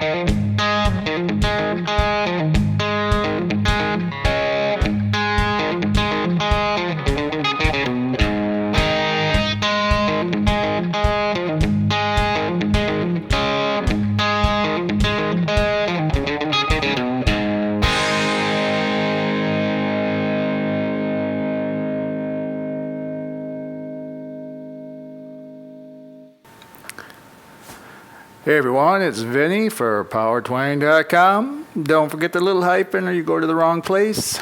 Hey everyone, it's Vinny for power20.com. Don't forget the little hyphen or you go to the wrong place.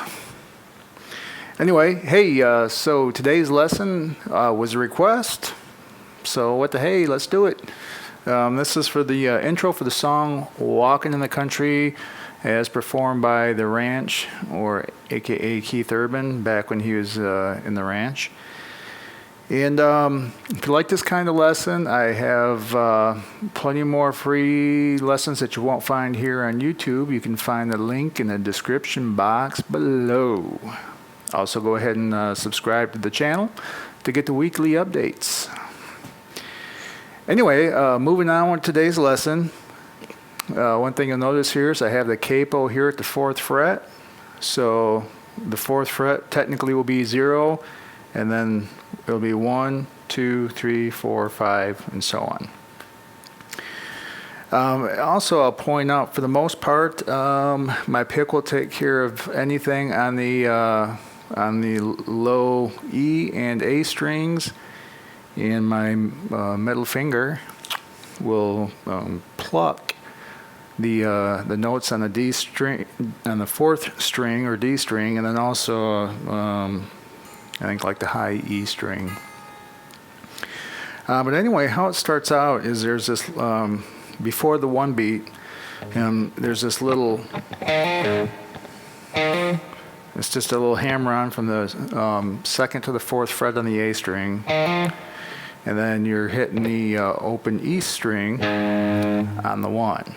Anyway, hey, so today's lesson was a request. So what the hey, let's do it. This is for the intro for the song Walkin In The Country as performed by The Ranch, or aka Keith Urban, back when he was in The Ranch. And if you like this kind of lesson, I have plenty more free lessons that you won't find here on YouTube. You can find the link in the description box below. Also, go ahead and subscribe to the channel to get the weekly updates. Anyway, moving on with today's lesson. One thing you'll notice here is I have the capo here at the 4th fret. So the 4th fret technically will be 0. And then it'll be 1, 2, 3, 4, 5, and so on. Also, I'll point out, for the most part, my pick will take care of anything on the low E and A strings, and my middle finger will pluck the notes on the D string, on the 4th string or D string, and then also I think like the high E string. But anyway, how it starts out is there's this, before the 1 beat, there's this little, it's just a little hammer-on from the 2nd to the 4th fret on the A string. And then you're hitting the open E string on the 1.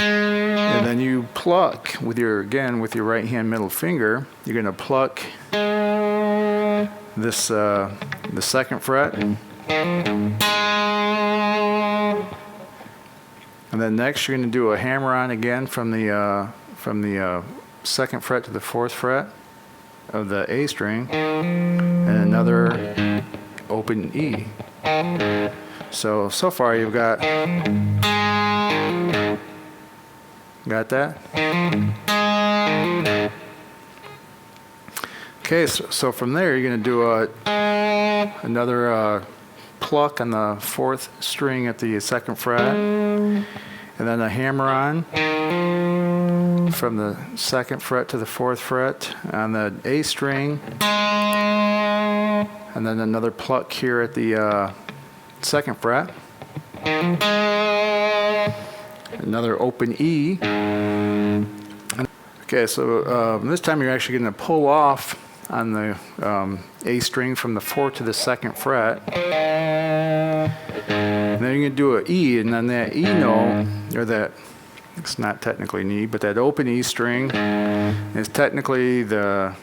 And then you pluck with your, again, with your right hand middle finger, you're going to pluck this, the 2nd fret. And then next you're going to do a hammer on again from the 2nd fret to the 4th fret of the A string, and another open E. So far you've got that? Okay, so from there you're going to do another pluck on the 4th string at the 2nd fret, and then a hammer on from the 2nd fret to the 4th fret on the A string, and then another pluck here at the 2nd fret. Another open E. Okay, so this time you're actually going to pull off on the A string from the 4th to the 2nd fret. And then you're going to do an E, and then that E note, or that, it's not technically an E, but that open E string is technically the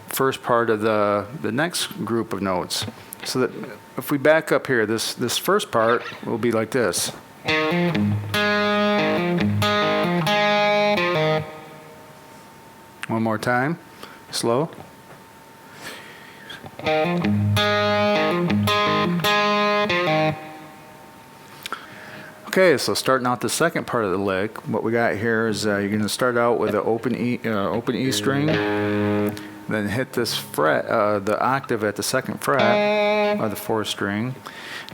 first part of the next group of notes. So that if we back up here, this first part will be like this. One more time, slow. Okay, so starting out the second part of the lick, what we got here is you're going to start out with an open E string, then hit this fret, the octave at the 2nd fret of the 4th string.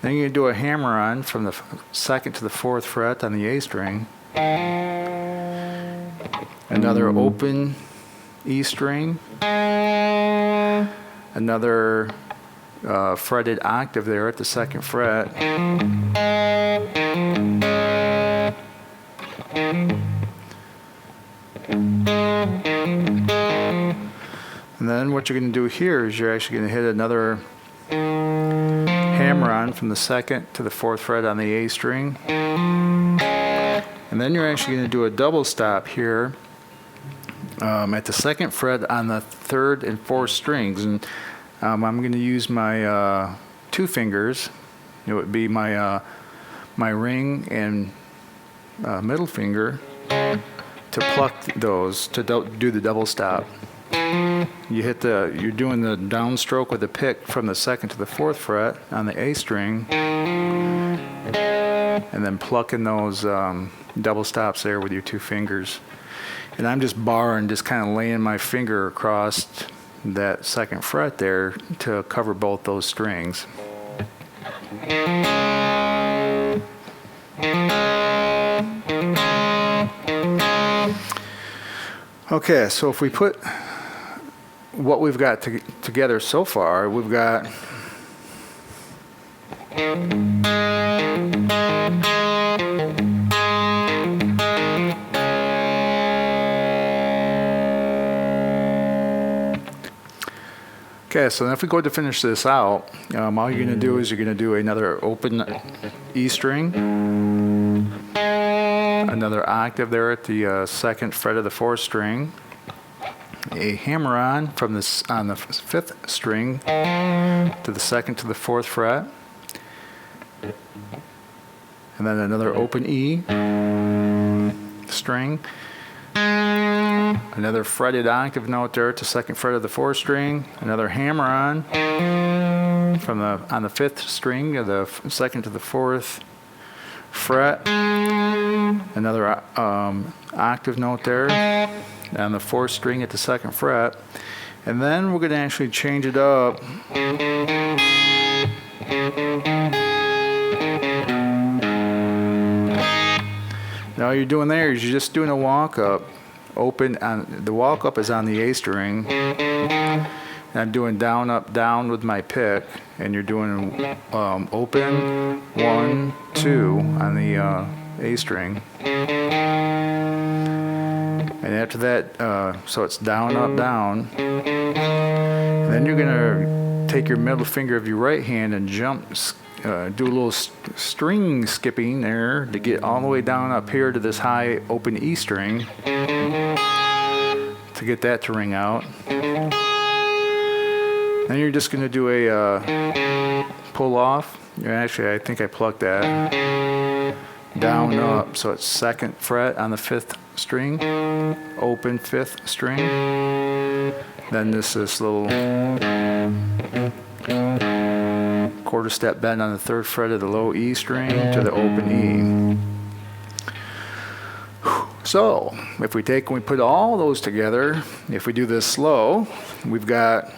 Then you're going to do a hammer on from the 2nd to the 4th fret on the A string. Another open E string. Another fretted octave there at the 2nd fret. And then what you're going to do here is you're actually going to hit another hammer on from the 2nd to the 4th fret on the A string. And then you're actually going to do a double stop here at the 2nd fret on the 3rd and 4th strings. And I'm going to use my 2 fingers. It would be my my ring and middle finger to pluck those, to do the double stop. You're doing the downstroke with the pick from the 2nd to the 4th fret on the A string, and then plucking those double stops there with your 2 fingers. And I'm just barring, just kind of laying my finger across that 2nd fret there to cover both those strings. Okay, so if we put what we've got together so far, we've got okay, so then if we go to finish this out, all you're going to do is you're going to do another open E string, another octave there at the 2nd fret of the 4th string, a hammer on on the 5th string to the 2nd to the 4th fret, and then another open E string, another fretted octave note there to 2nd fret of the 4th string, another hammer on on the 5th string of the 2nd to the 4th fret, another octave note there on the 4th string at the 2nd fret, and then we're going to actually change it up. Now all you're doing there is you're just doing a walk up. The walk up is on the A string. And I'm doing down, up, down with my pick, and you're doing open, 1, 2 on the A string. And after that, so it's down, up, down. And then you're gonna take your middle finger of your right hand and jump, do a little string skipping there to get all the way down up here to this high open E string to get that to ring out. Then you're just going to do a pull off. Actually, I think I plucked that. Down, up, so it's 2nd fret on the 5th string, open 5th string. Then this little quarter step bend on the 3rd fret of the low E string to the open E. So, if we put all those together, if we do this slow, we've got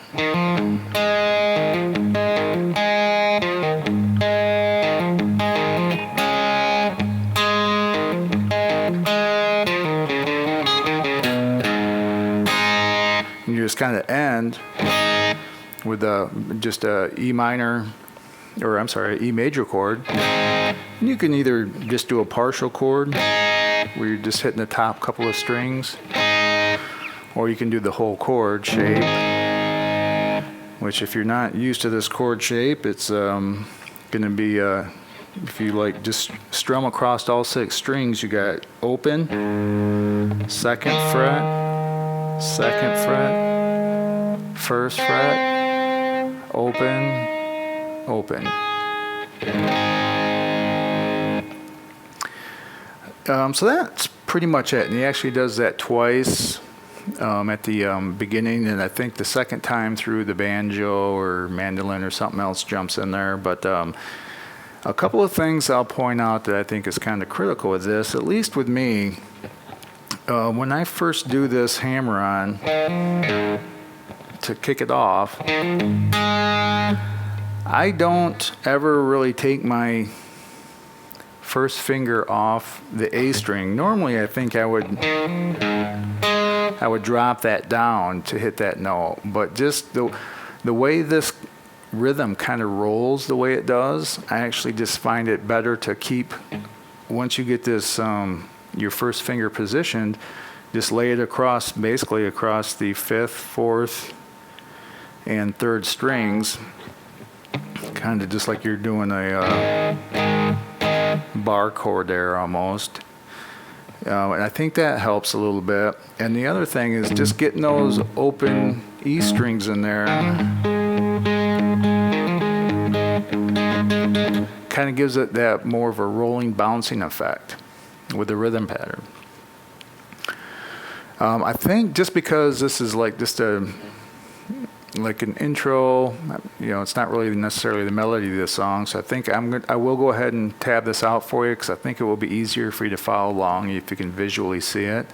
you just kind of end with just a E minor, or I'm sorry, E major chord. And you can either just do a partial chord where you're just hitting the top couple of strings, or you can do the whole chord shape, which if you're not used to this chord shape, it's going to be, if you like just strum across all 6 strings, you got open, 2nd fret, 2nd fret, 1st fret, open, open. So that's pretty much it. And he actually does that twice at the beginning, and I think the 2nd time through the banjo or mandolin or something else jumps in there. But a couple of things I'll point out that I think is kind of critical with this, at least with me. When I first do this hammer on to kick it off, I don't ever really take my first finger off the A string. Normally I think I would drop that down to hit that note, but just the way this rhythm kind of rolls the way it does, I actually just find it better to keep, once you get this your first finger positioned, just lay it basically across the 5th, 4th, and 3rd strings, kind of just like you're doing a bar chord there almost. And I think that helps a little bit. And the other thing is just getting those open E strings in there kind kind of gives it that more of a rolling, bouncing effect with the rhythm pattern. I think just because this is like just like an intro, it's not really necessarily the melody of the song. So I think I will go ahead and tab this out for you because I think it will be easier for you to follow along if you can visually see it.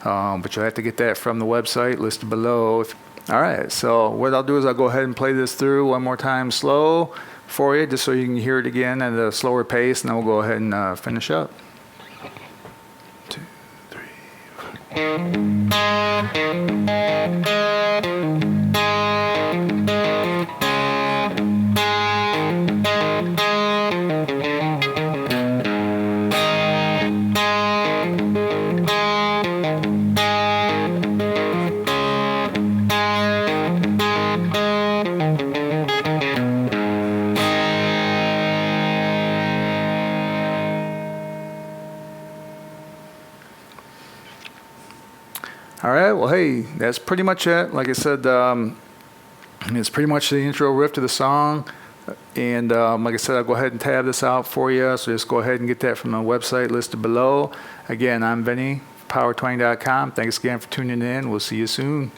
But you'll have to get that from the website listed below. All right, so what I'll do is I'll go ahead and play this through one more time slow for you, just so you can hear it again at a slower pace, and then we'll go ahead and finish up. 2, 3, All right, well, hey, that's pretty much it. Like I said, it's pretty much the intro riff to the song. And like I said, I'll go ahead and tab this out for you. So just go ahead and get that from the website listed below. Again, I'm Vinny, power20.com. Thanks again for tuning in. We'll see you soon.